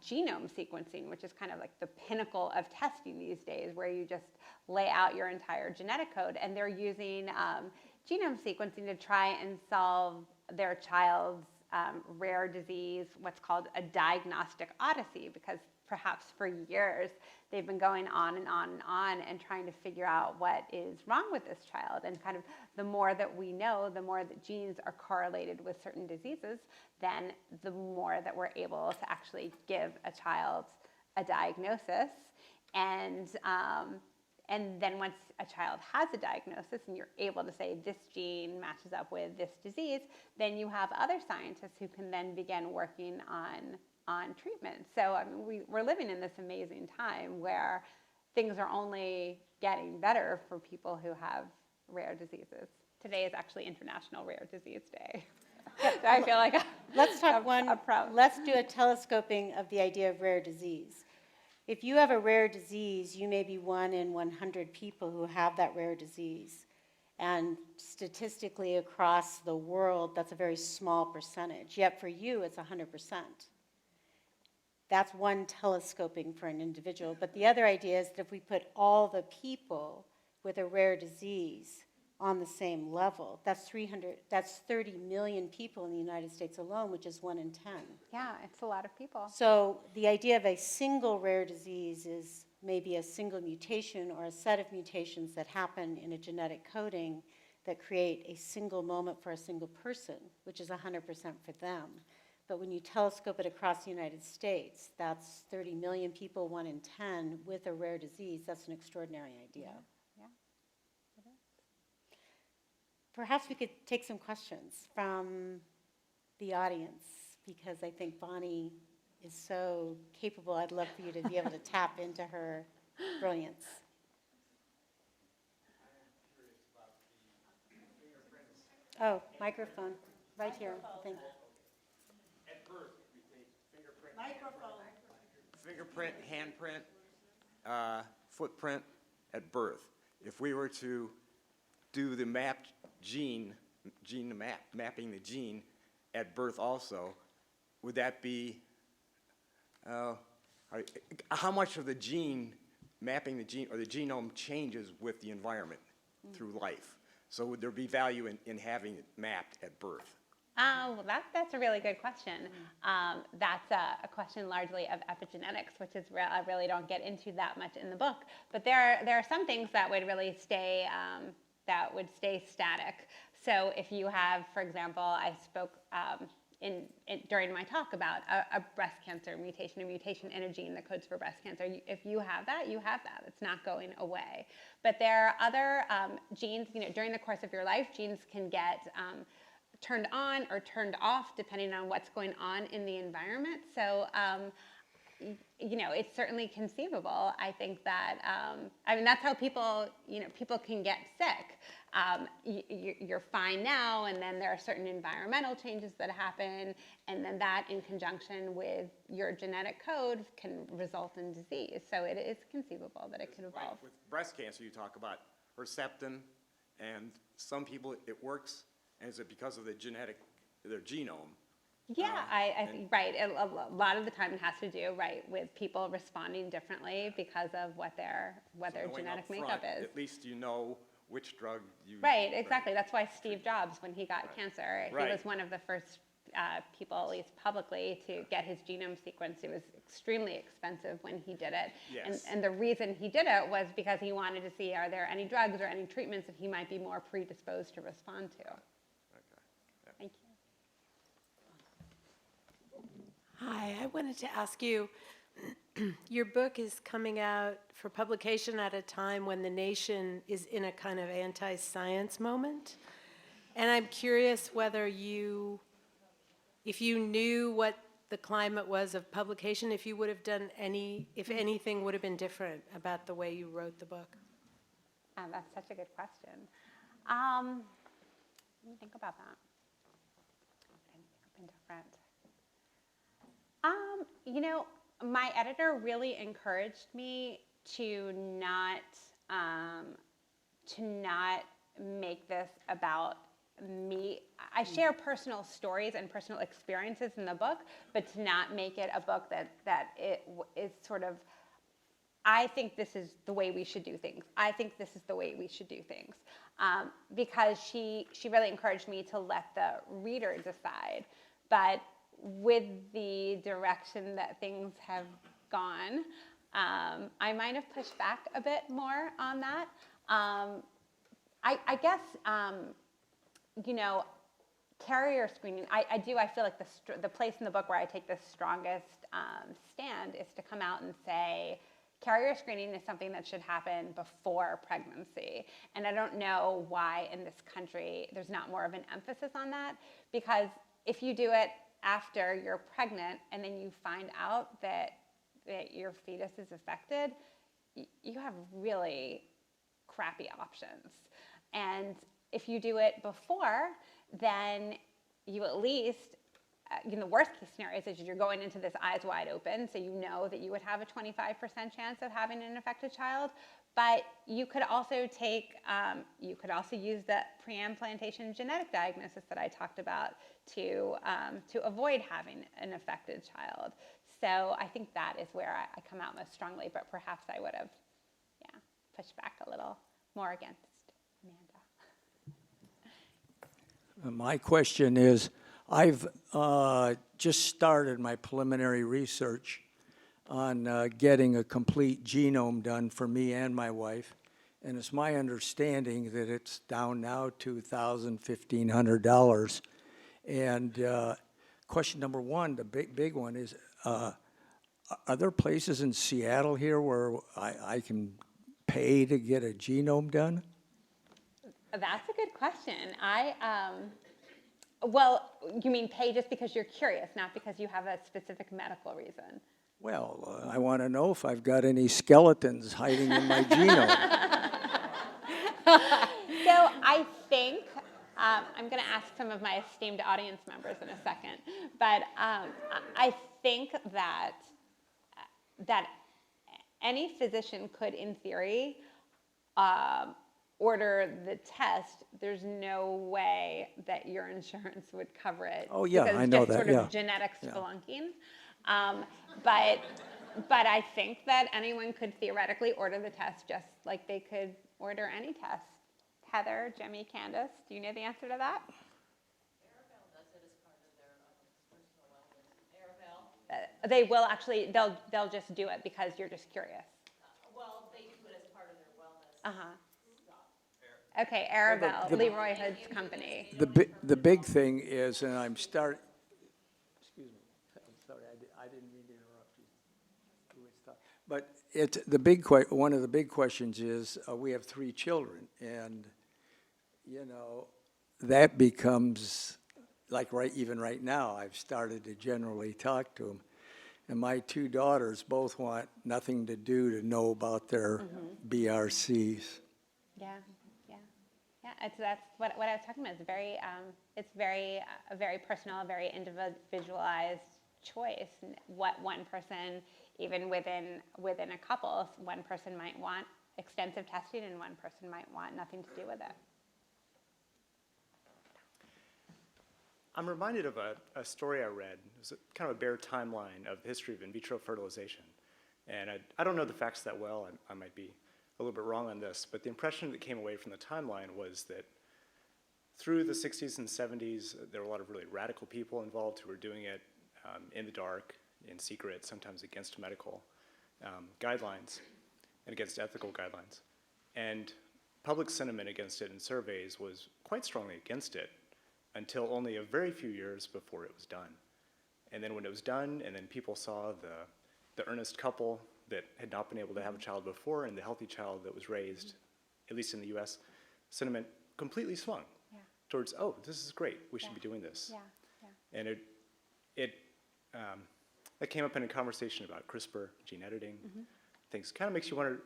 genome sequencing, which is kind of like the pinnacle of testing these days, where you just lay out your entire genetic code, and they're using genome sequencing to try and solve their child's rare disease, what's called a diagnostic odyssey, because perhaps for years they've been going on and on and on and trying to figure out what is wrong with this child. And kind of the more that we know, the more that genes are correlated with certain diseases, then the more that we're able to actually give a child a diagnosis. And then once a child has a diagnosis and you're able to say this gene matches up with this disease, then you have other scientists who can then begin working on treatment. So we're living in this amazing time where things are only getting better for people who have rare diseases. Today is actually International Rare Disease Day. So I feel like let's do a telescoping of the idea of rare disease. If you have a rare disease, you may be 1 in 100 people who have that rare disease. And statistically across the world, that's a very small percentage. Yet for you, it's 100%. That's one telescoping for an individual. But the other idea is that if we put all the people with a rare disease on the same level, that's 30 million people in the United States alone, which is 1 in 10. Yeah, it's a lot of people. So the idea of a single rare disease is maybe a single mutation or a set of mutations that happen in a genetic coding that create a single moment for a single person, which is 100% for them. But when you telescope it across the United States, that's 30 million people, 1 in 10, with a rare disease. That's an extraordinary idea. Yeah. It is. Perhaps we could take some questions from the audience, because I think Bonnie is so capable. I'd love for you to be able to tap into her brilliance. Oh, microphone. Right here, I think. At birth, we take fingerprint, handprint, footprint at birth. If we were to do the mapped mapping the gene at birth also, would that be, how much of the gene, mapping the gene, or the genome changes with the environment through life? So would there be value in having it mapped at birth? Well, that's a really good question. That's a question largely of epigenetics, which is I really don't get into that much in the book. But there are some things that would really stay static. So if you have, for example, I spoke during my talk about a breast cancer mutation, a mutation in a gene that codes for breast cancer. If you have that, you have that. It's not going away. But there are other genes. During the course of your life, genes can get turned on or turned off depending on what's going on in the environment. So, it's certainly conceivable. I think that, that's how people can get sick. You're fine now, and then there are certain environmental changes that happen, and then that in conjunction with your genetic code can result in disease. So it is conceivable that it could evolve. With breast cancer, you talk about Herceptin, and some people it works, and is it because of their genome? Yeah, I think, right. A lot of the time it has to do, with people responding differently because of what their genetic makeup is. At least you know which drug you... Right, exactly. That's why Steve Jobs, when he got cancer, Right. he was one of the first people, at least publicly, to get his genome sequenced. It was extremely expensive when he did it. Yes. And the reason he did it was because he wanted to see, are there any drugs or any treatments that he might be more predisposed to respond to. Thank you. Hi, I wanted to ask you, your book is coming out for publication at a time when the nation is in a kind of anti-science moment. And I'm curious whether if you knew what the climate was of publication, if you would have done if anything would have been different about the way you wrote the book. That's such a good question. Let me think about that. Been different. My editor really encouraged me to not make this about me. I share personal stories and personal experiences in the book, but to not make it a book that it is sort of, I think this is the way we should do things. I think this is the way we should do things. Because she really encouraged me to let the reader decide. But with the direction that things have gone, I might have pushed back a bit more on that. I guess, carrier screening, I feel like the place in the book where I take the strongest stand is to come out and say, carrier screening is something that should happen before pregnancy. And I don't know why in this country there's not more of an emphasis on that, because if you do it after you're pregnant and then you find out that your fetus is affected, you have really crappy options. And if you do it before, then you at least, the worst case scenario is you're going into this eyes wide open, so you know that you would have a 25% chance of having an affected child. But you could also use the pre-implantation genetic diagnosis that I talked about to avoid having an affected child. So I think that is where I come out most strongly, but perhaps I would have, pushed back a little more against Amanda. My question is, I've just started my preliminary research on getting a complete genome done for me and my wife. And it's my understanding that it's down now to $1,000, $1,500. And question number one, the big one is, are there places in Seattle here where I can pay to get a genome done? That's a good question. Well, you mean pay just because you're curious, not because you have a specific medical reason? Well, I want to know if I've got any skeletons hiding in my genome. So I think, I'm going to ask some of my esteemed audience members in a second, but I think that any physician could, in theory, order the test. There's no way that your insurance would cover it. Oh, yeah, I know that, Because it's just sort of genetic spelunking. But I think that anyone could theoretically order the test just like they could order any test. Heather, Jimmy, Candace, do you know the answer to that? Arabelle does it as They will actually, they'll just do it because you're just curious. Well, they do it as part of their wellness. Uh-huh. Okay, Arabelle, Leroy Hood's company. The big thing is, and excuse me, I'm sorry, I didn't mean to interrupt you. But one of the big questions is, we have 3 children, and, that becomes, like even right now, I've started to generally talk to them. And my 2 daughters both want nothing to do to know about their BRCs. Yeah, yeah, yeah. That's what I was talking about. It's a very personal, very individualized choice. What one person, even within a couple, one person might want extensive testing, and one person might want nothing to do with it. I'm reminded of a story I read. It was kind of a bare timeline of the history of in vitro fertilization. And I don't know the facts that well. I might be a little bit wrong on this, but the impression that came away from the timeline was that through the 60s and 70s, there were a lot of really radical people involved who were doing it in the dark, in secret, sometimes against medical guidelines and against ethical guidelines. And public sentiment against it in surveys was quite strongly against it, until only a very few years before it was done. And then when it was done, and then people saw the earnest couple that had not been able to have a child before and the healthy child that was raised, at least in the US, sentiment completely swung towards, oh, this is great, we should be doing this. Yeah, yeah. And it came up in a conversation about CRISPR, gene editing, things. Kind of makes you wonder,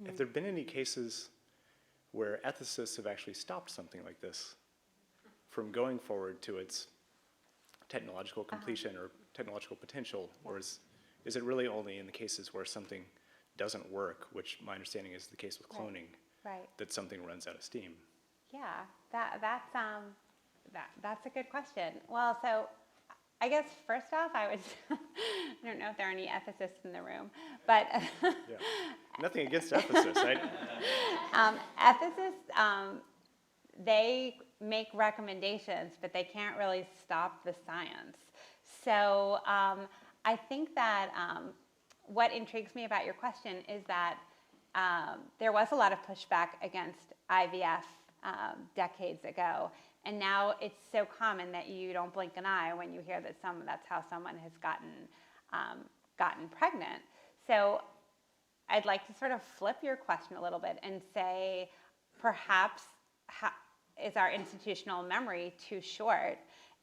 if there have been any cases where ethicists have actually stopped something like this from going forward to its technological completion or technological potential, or is it really only in the cases where something doesn't work, which my understanding is the case with cloning, Right. that something runs out of steam? Yeah, that's a good question. Well, so I guess first off, I don't know if there are any ethicists in the room, but Yeah. Nothing against ethicists. ethicists, they make recommendations, but they can't really stop the science. So I think that what intrigues me about your question is that there was a lot of pushback against IVF decades ago, and now it's so common that you don't blink an eye when you hear that that's how someone has gotten pregnant. So I'd like to sort of flip your question a little bit and say, perhaps is our institutional memory too short?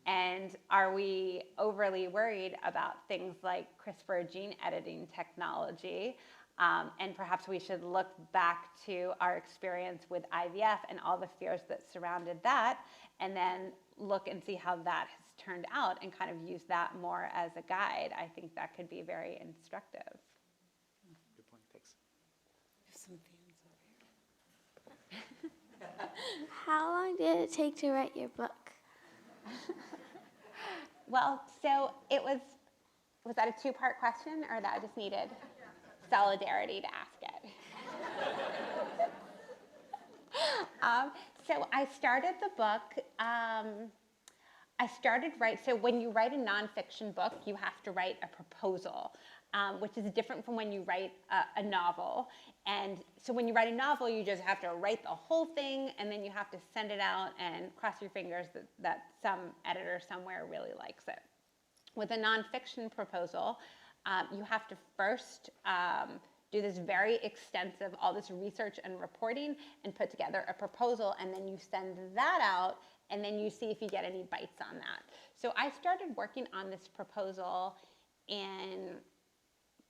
And are we overly worried about things like CRISPR gene editing technology? And perhaps we should look back to our experience with IVF and all the fears that surrounded that, and then look and see how that has turned out and kind of use that more as a guide. I think that could be very instructive. Good point, thanks. There's some fans over here. How long did it take to write your book? Well, so it was that a 2-part question, or that I just needed solidarity to ask it? So I started the book, so when you write a nonfiction book, you have to write a proposal, which is different from when you write a novel. And so when you write a novel, you just have to write the whole thing, and then you have to send it out and cross your fingers that some editor somewhere really likes it. With a nonfiction proposal, you have to first do this very extensive, all this research and reporting, and put together a proposal, and then you send that out, and then you see if you get any bites on that. So I started working on this proposal in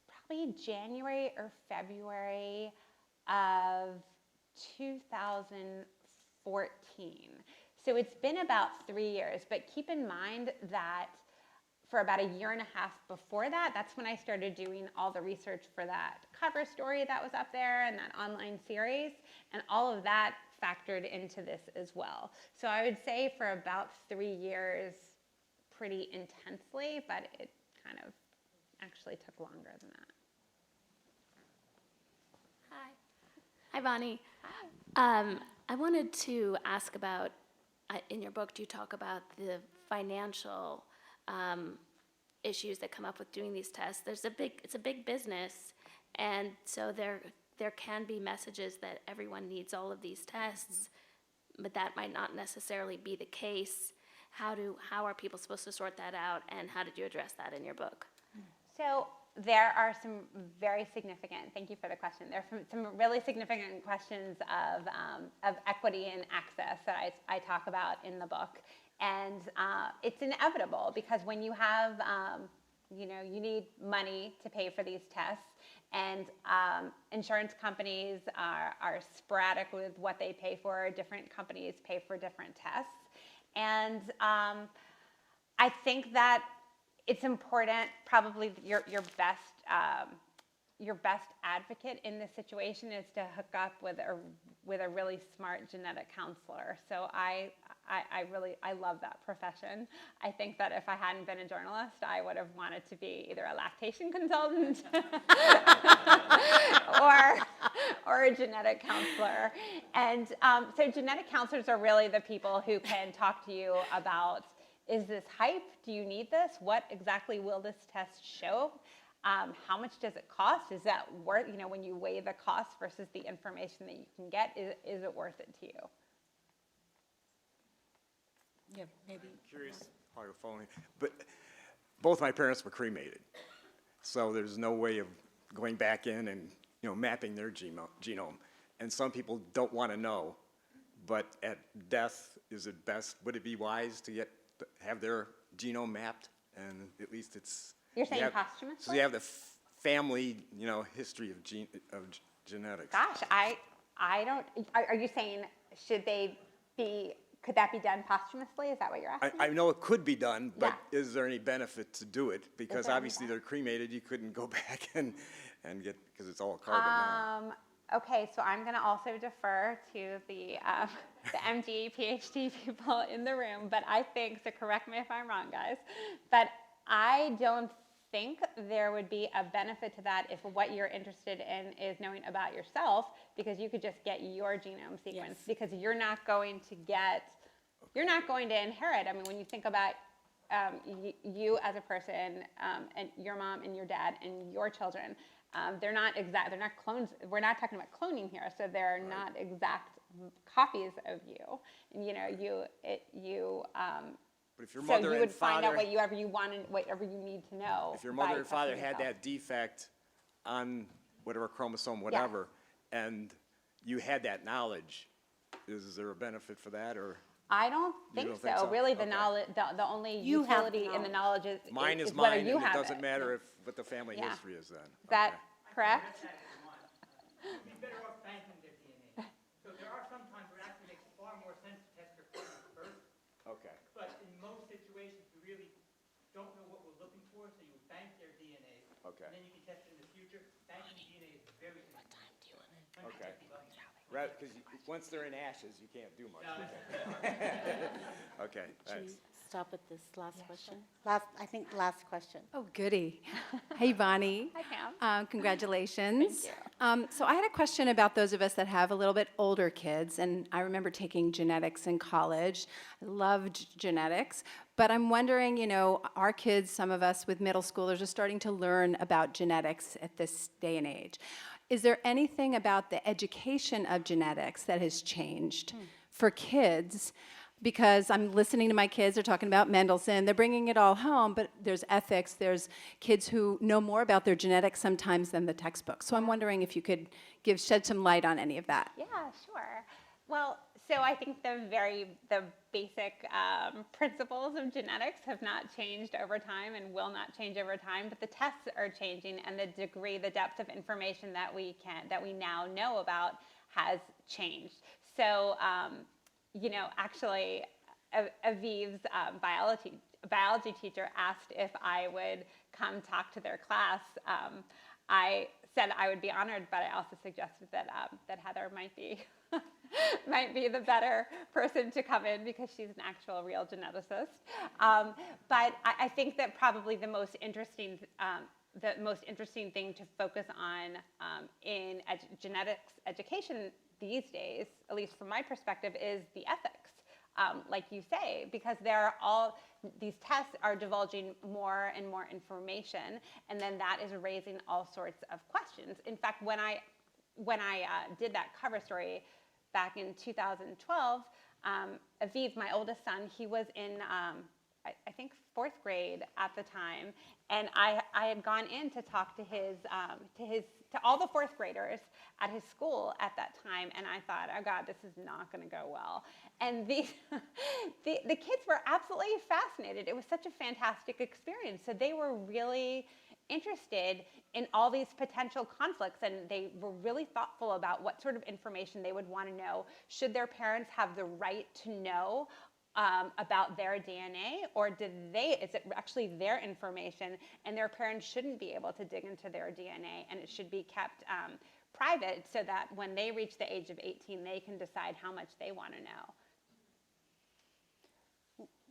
probably January or February of 2014. So it's been about 3 years, but keep in mind that for about a year and a half before that, that's when I started doing all the research for that cover story that was up there and that online series, and all of that factored into this as well. So I would say for about 3 years, pretty intensely, but it kind of actually took longer than that. Hi, Bonnie. I wanted to ask about, in your book, do you talk about the financial issues that come up with doing these tests. It's a big business, and so there can be messages that everyone needs all of these tests, but that might not necessarily be the case. How are people supposed to sort that out, and how did you address that in your book? So there are some very significant, thank you for the question, there are some really significant questions of equity and access that I talk about in the book. And it's inevitable because when you have, you need money to pay for these tests, and insurance companies are sporadic with what they pay for. Different companies pay for different tests. And I think that it's important, probably your best advocate in this situation is to hook up with a really smart genetic counselor. So I love that profession. I think that if I hadn't been a journalist, I would have wanted to be either a lactation consultant or a genetic counselor. And so genetic counselors are really the people who can talk to you about, is this hype? Do you need this? What exactly will this test show? How much does it cost? Is that worth, when you weigh the cost versus the information that you can get, is it worth it to you? Yeah, maybe. Curious how you're following, but both my parents were cremated, so there's no way of going back in and mapping their genome. And some people don't want to know, but at death, would it be wise to have their genome mapped? And at least it's. You're saying posthumously? So you have the family, history of genetics. Gosh, I don't. Are you saying could that be done posthumously? Is that what you're asking? I know it could be done, but Yeah. is there any benefit to do it? Because there any obviously they're cremated, you couldn't go back and get, because it's all carbon now. Okay, so I'm going to also defer to the MD, PhD people in the room, but I think, so correct me if I'm wrong, guys, but I don't think there would be a benefit to that if what you're interested in is knowing about yourself, because you could just get your genome sequence, because you're not going to inherit. I mean, when you think about you as a person, and your mom and your dad and your children, they're not clones. We're not talking about cloning here, so they're not exact copies of you. And But if your so mother you and would find out father, whatever you want and whatever you need to know. if your by mother and father testing had yourself. that defect on whatever chromosome, whatever, and you had that knowledge, is there a benefit for that, or? I don't think don't so. think so? Really, the Okay. knowledge, the only You have the utility in the knowledge is Mine is whether mine, you and it have doesn't matter what the family Yeah. history is then. Is that correct? You'd be better off banking their DNA. So there are some times where it actually makes far more sense to test your parents first, Okay. but in most situations, we really don't know what we're looking for, so you would bank their DNA. Okay. And then you can test it in the future. Banking DNA is very important. What time do you want to? Okay. Right, because once they're in ashes, you can't do much. Okay, Should we thanks. stop with this last question? Last question. Oh, goody. Hey, Bonnie. Hi, Pam. Congratulations. Thank you. So I had a question about those of us that have a little bit older kids, and I remember taking genetics in college. I loved genetics, but I'm wondering, our kids, some of us with middle schoolers, are starting to learn about genetics at this day and age. Is there anything about the education of genetics that has changed for kids? Because I'm listening to my kids, they're talking about Mendelssohn, they're bringing it all home, but there's ethics, there's kids who know more about their genetics sometimes than the textbook. So I'm wondering if you could shed some light on any of that. Yeah, sure. Well, so I think the basic principles of genetics have not changed over time and will not change over time, but the tests are changing, and the depth of information that we now know about has changed. So, actually, Aviv's biology teacher asked if I would come talk to their class. I said I would be honored, but I also suggested that Heather might be the better person to come in because she's an actual real geneticist. But I think that probably the most interesting thing to focus on in genetics education these days, at least from my perspective, is the ethics like you say, because these tests are divulging more and more information, and then that is raising all sorts of questions. In fact, when I did that cover story back in 2012, Aviv, my oldest son, he was in, I think, 4th grade at the time, and I had gone in to talk to all the 4th graders at his school at that time, and I thought, oh God, this is not going to go well. And the kids were absolutely fascinated. It was such a fantastic experience. So they were really interested in all these potential conflicts, and they were really thoughtful about what sort of information they would want to know. Should their parents have the right to know about their DNA, or is it actually their information, and their parents shouldn't be able to dig into their DNA, and it should be kept private so that when they reach the age of 18, they can decide how much they want to know.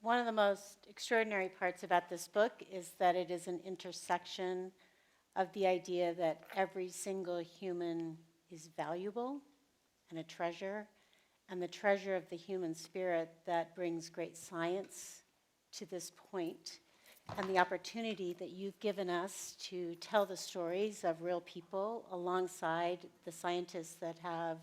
One of the most extraordinary parts about this book is that it is an intersection of the idea that every single human is valuable and a treasure, and the treasure of the human spirit that brings great science to this point, and the opportunity that you've given us to tell the stories of real people alongside the scientists that have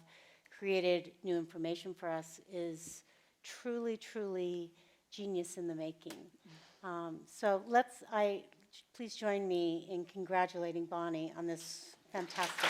created new information for us is truly, truly genius in the making. So please join me in congratulating Bonnie on this fantastic